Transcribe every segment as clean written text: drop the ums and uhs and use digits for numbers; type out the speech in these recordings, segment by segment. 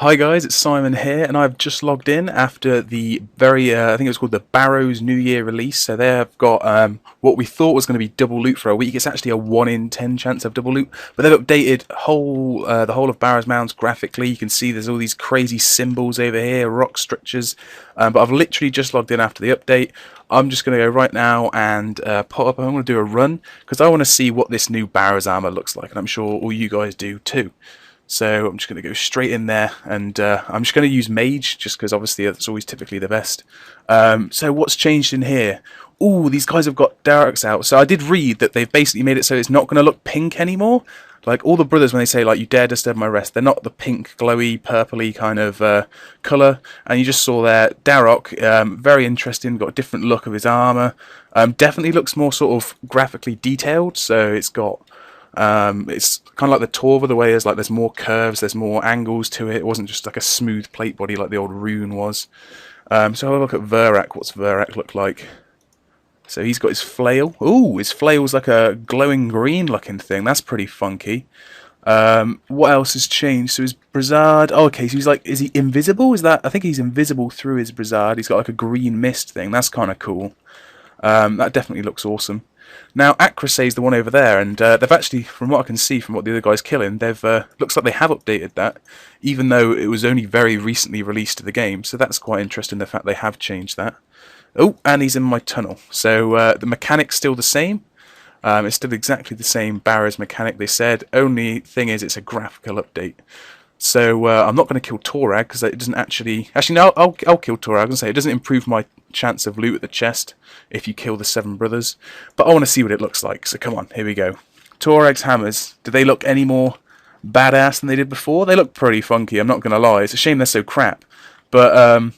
Hi guys, it's Simon here, and I've just logged in after the I think it was called the Barrows New Year release. So they have got what we thought was going to be double loot for a week. It's actually a 1 in 10 chance of double loot, but they've updated the whole of Barrows Mounds graphically. You can see there's all these crazy symbols over here, rock structures. But I've literally just logged in after the update. I'm just going to go right now and put up. I'm going to do a run because I want to see what this new Barrows armor looks like, and I'm sure all you guys do too. So I'm just going to go straight in there, and I'm just going to use Mage, just because obviously that's always typically the best. So what's changed in here? Ooh, these guys have got Darks out. So I did read that they've basically made it so it's not going to look pink anymore. Like all the brothers, when they say like "you dare disturb my rest," they're not the pink, glowy, purpley kind of colour. And you just saw there, Darrock, very interesting. Got a different look of his armour. Definitely looks more sort of graphically detailed. So it's got. It's kind of like the Torva, the way there's more curves, there's more angles to it. It wasn't just like a smooth plate body like the old Rune was. So have a look at Verak. What's Verak look like? So he's got his flail. Ooh, his flail's like a glowing green looking thing. That's pretty funky. What else has changed? So his brassard. Oh, okay. So he's like, is he invisible? Is that? I think he's invisible through his brassard. He's got like a green mist thing. That's kind of cool. That definitely looks awesome. Now, Acrosay is the one over there, and they've actually, from what I can see, from what the other guy's killing, they've looks like they have updated that, even though it was only very recently released to the game. So that's quite interesting, the fact they have changed that. Oh, and he's in my tunnel. So the mechanic's still the same. It's still exactly the same Barrows mechanic, they said. Only thing is, it's a graphical update. So I'm not going to kill Torag because it doesn't actually. Actually, no, I'll kill Torag. I was going to say it doesn't improve my chance of loot at the chest if you kill the 7 brothers. But I want to see what it looks like. So come on, here we go. Torag's hammers. Do they look any more badass than they did before? They look pretty funky. I'm not going to lie. It's a shame they're so crap. But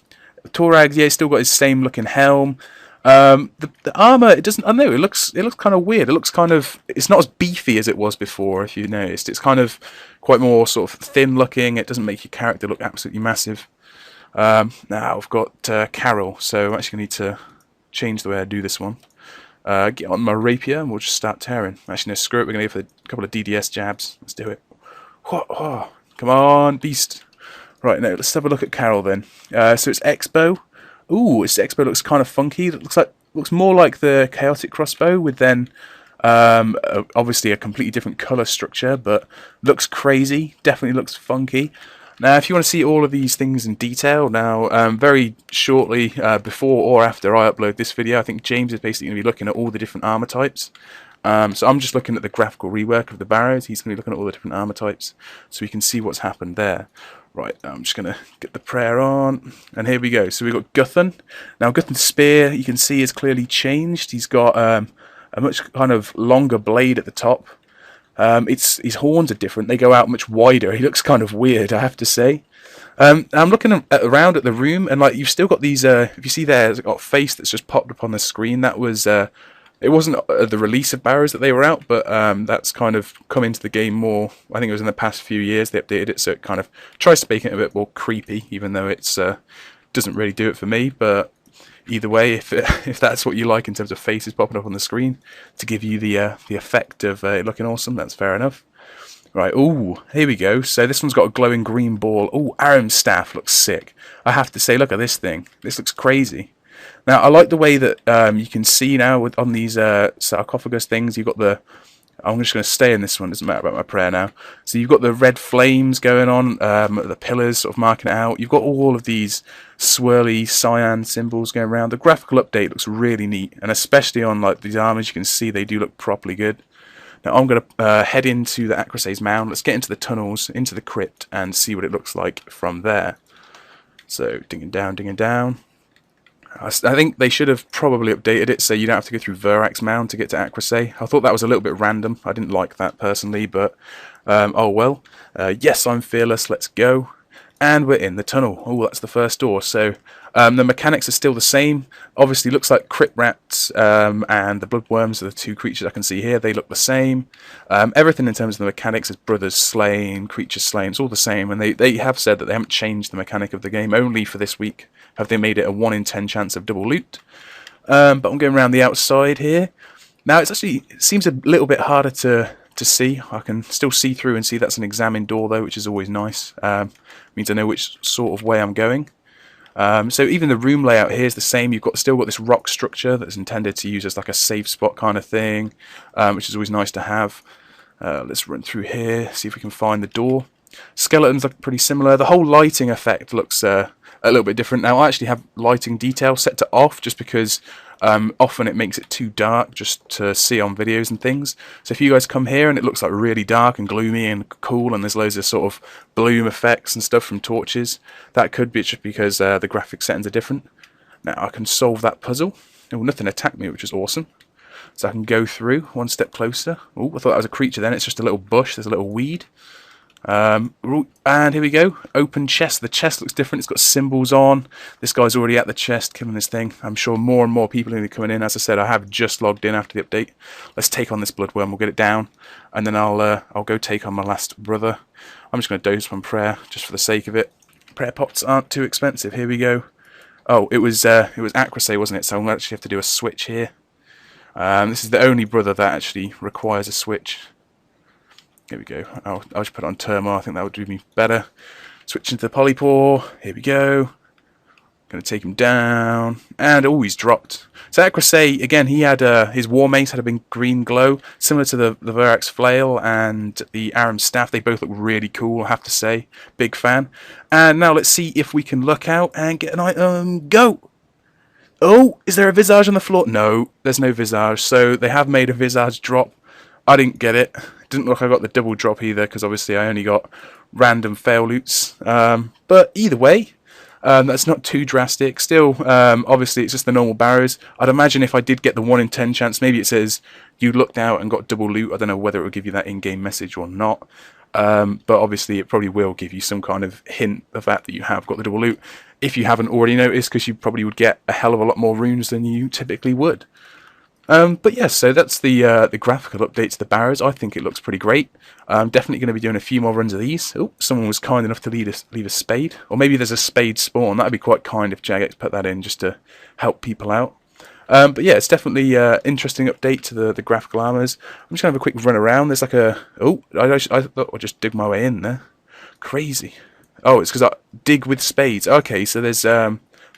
Torag, yeah, he's still got his same looking helm. The armor, it doesn't. I don't know. It looks kind of weird. It looks kind of. It's not as beefy as it was before. If you noticed, it's kind of quite more sort of thin looking. It doesn't make your character look absolutely massive. Now I've got Carol, so I'm actually going to need to change the way I do this one. Get on my rapier, and we'll just start tearing. Actually, no, screw it. We're going to go for a couple of DDS jabs. Let's do it. Oh, come on, beast. Right, now let's have a look at Carol then. So it's Expo. Ooh, its Expo looks kind of funky. It looks more like the Chaotic Crossbow with then obviously a completely different colour structure, but looks crazy. Definitely looks funky. Now, if you want to see all of these things in detail, now very shortly before or after I upload this video, I think James is basically going to be looking at all the different armour types. So I'm just looking at the graphical rework of the Barrows. He's going to be looking at all the different armour types, so we can see what's happened there. Right, I'm just going to get the prayer on, and here we go. So we've got Guthan. Now, Guthan's spear, you can see, is clearly changed. He's got a much kind of longer blade at the top. His horns are different. They go out much wider. He looks kind of weird, I have to say. I'm looking around at the room, and like you've still got these. If you see there, it's got a face that's just popped up on the screen. That was. It wasn't the release of Barrows that they were out, but that's kind of come into the game more. I think it was in the past few years they updated it, so it kind of tries to make it a bit more creepy, even though it's doesn't really do it for me. But either way, if that's what you like in terms of faces popping up on the screen to give you the effect of it looking awesome, that's fair enough. Right, ooh, here we go. So this one's got a glowing green ball. Ooh, Aram's staff looks sick. I have to say, look at this thing. This looks crazy. Now, I like the way that you can see now on these sarcophagus things, you've got the... I'm just going to stay in this one, doesn't matter about my prayer now. So you've got the red flames going on, the pillars sort of marking it out. You've got all of these swirly cyan symbols going around. The graphical update looks really neat, and especially on like these armors, you can see they do look properly good. Now I'm going to head into the Acrosay's mound. Let's get into the tunnels, into the crypt, and see what it looks like from there. So digging down, digging down. I think they should have probably updated it so you don't have to go through Verak's mound to get to Acrosay. I thought that was a little bit random. I didn't like that personally, but oh well. Yes, I'm fearless. Let's go. And we're in the tunnel. Oh, that's the first door. So the mechanics are still the same. Obviously, looks like crypt rats and the bloodworms are the 2 creatures I can see here. They look the same. Everything in terms of the mechanics is brothers slain, creatures slain. It's all the same. And they have said that they haven't changed the mechanic of the game. Only for this week have they made it a 1 in 10 chance of double loot. But I'm going around the outside here. Now, it seems a little bit harder to to see. I can still see through and see that's an examined door though, which is always nice. Means I know which sort of way I'm going. So even the room layout here is the same. You've still got this rock structure that's intended to use as like a safe spot kind of thing, which is always nice to have. Let's run through here, see if we can find the door. Skeletons look pretty similar. The whole lighting effect looks a little bit different. Now I actually have lighting detail set to off just because often it makes it too dark just to see on videos and things. So if you guys come here and it looks like really dark and gloomy and cool and there's loads of sort of bloom effects and stuff from torches, that could be just because the graphic settings are different. Now I can solve that puzzle. Oh, nothing attacked me, which is awesome. So I can go through one step closer. Oh, I thought that was a creature then. It's just a little bush. There's a little weed. And here we go. Open chest. The chest looks different. It's got symbols on. This guy's already at the chest killing this thing. I'm sure more and more people are going to be coming in. As I said, I have just logged in after the update. Let's take on this bloodworm. We'll get it down, and then I'll go take on my last brother. I'm just going to dose one prayer just for the sake of it. Prayer pots aren't too expensive. Here we go. Oh, it was Acrosay, wasn't it? So I'm going to actually have to do a switch here. This is the only brother that actually requires a switch. Here we go. I'll just put it on turmoil. I think that would do me better. Switch into the polypore. Here we go. Going to take him down. And oh, he's dropped. So Acrosay, again, he had his war mace had a big green glow, similar to the Verax flail and the Aram staff. They both look really cool, I have to say. Big fan. And now let's see if we can look out and get an item. Go! Oh, is there a visage on the floor? No, there's no visage. So they have made a visage drop. I didn't get it. Didn't look like I got the double drop either, because obviously I only got random fail loots. But either way, that's not too drastic. Still, obviously it's just the normal Barrows. I'd imagine if I did get the 1 in 10 chance, maybe it says you looked out and got double loot. I don't know whether it will give you that in-game message or not. But obviously it probably will give you some kind of hint of that you have got the double loot, if you haven't already noticed, because you probably would get a hell of a lot more runes than you typically would. But yes, so that's the graphical update to the Barrows. I think it looks pretty great. I'm definitely going to be doing a few more runs of these. Oh, someone was kind enough to leave a spade. Or maybe there's a spade spawn. That would be quite kind if Jagex put that in just to help people out. But yeah, it's definitely an interesting update to the graphical armors. I'm just going to have a quick run around. There's like a... Oh, I thought I'd just dig my way in there. Crazy. Oh, it's because I dig with spades. Okay, so there's...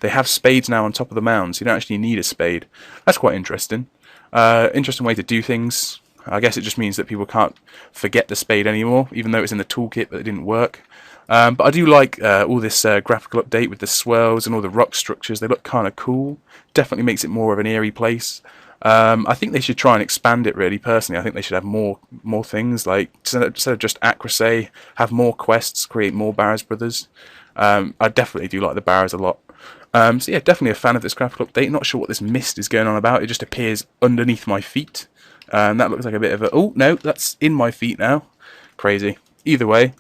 They have spades now on top of the mounds. You don't actually need a spade. That's quite interesting. Interesting way to do things. I guess it just means that people can't forget the spade anymore, even though it's in the toolkit, but it didn't work. But I do like all this graphical update with the swirls and all the rock structures. They look kind of cool. Definitely makes it more of an eerie place. I think they should try and expand it, really, personally. I think they should have more things, like instead of just Acrosay, have more quests, create more Barrows Brothers. I definitely do like the Barrows a lot. So yeah, definitely a fan of this graphical update. Not sure what this mist is going on about. It just appears underneath my feet. That looks like a bit of a... Oh, no, that's in my feet now. Crazy. Either way.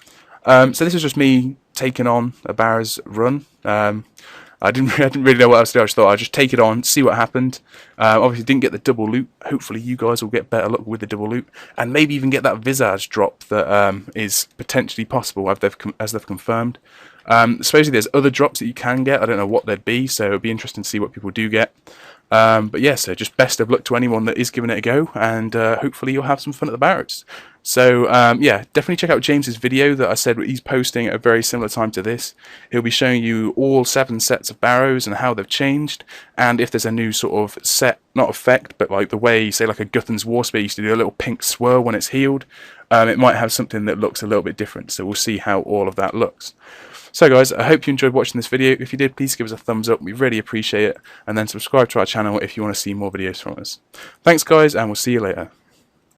So this is just me taking on a Barrows run. I didn't really know what else to do. I just thought I'd just take it on, see what happened. Obviously didn't get the double loot. Hopefully you guys will get better luck with the double loot, and maybe even get that visage drop that is potentially possible as they've confirmed. Supposedly there's other drops that you can get. I don't know what they'd be, so it'll be interesting to see what people do get. But yeah, so just best of luck to anyone that is giving it a go, and hopefully you'll have some fun at the Barrows. So yeah, definitely check out James's video that I said he's posting at a very similar time to this. He'll be showing you all 7 sets of Barrows and how they've changed, and if there's a new sort of set, not effect, but like the way, say like a Guthan's Warspear used to do a little pink swirl when it's healed, it might have something that looks a little bit different, so we'll see how all of that looks. So guys, I hope you enjoyed watching this video. If you did, please give us a thumbs up, we really appreciate it, and then subscribe to our channel if you want to see more videos from us. Thanks guys, and we'll see you later.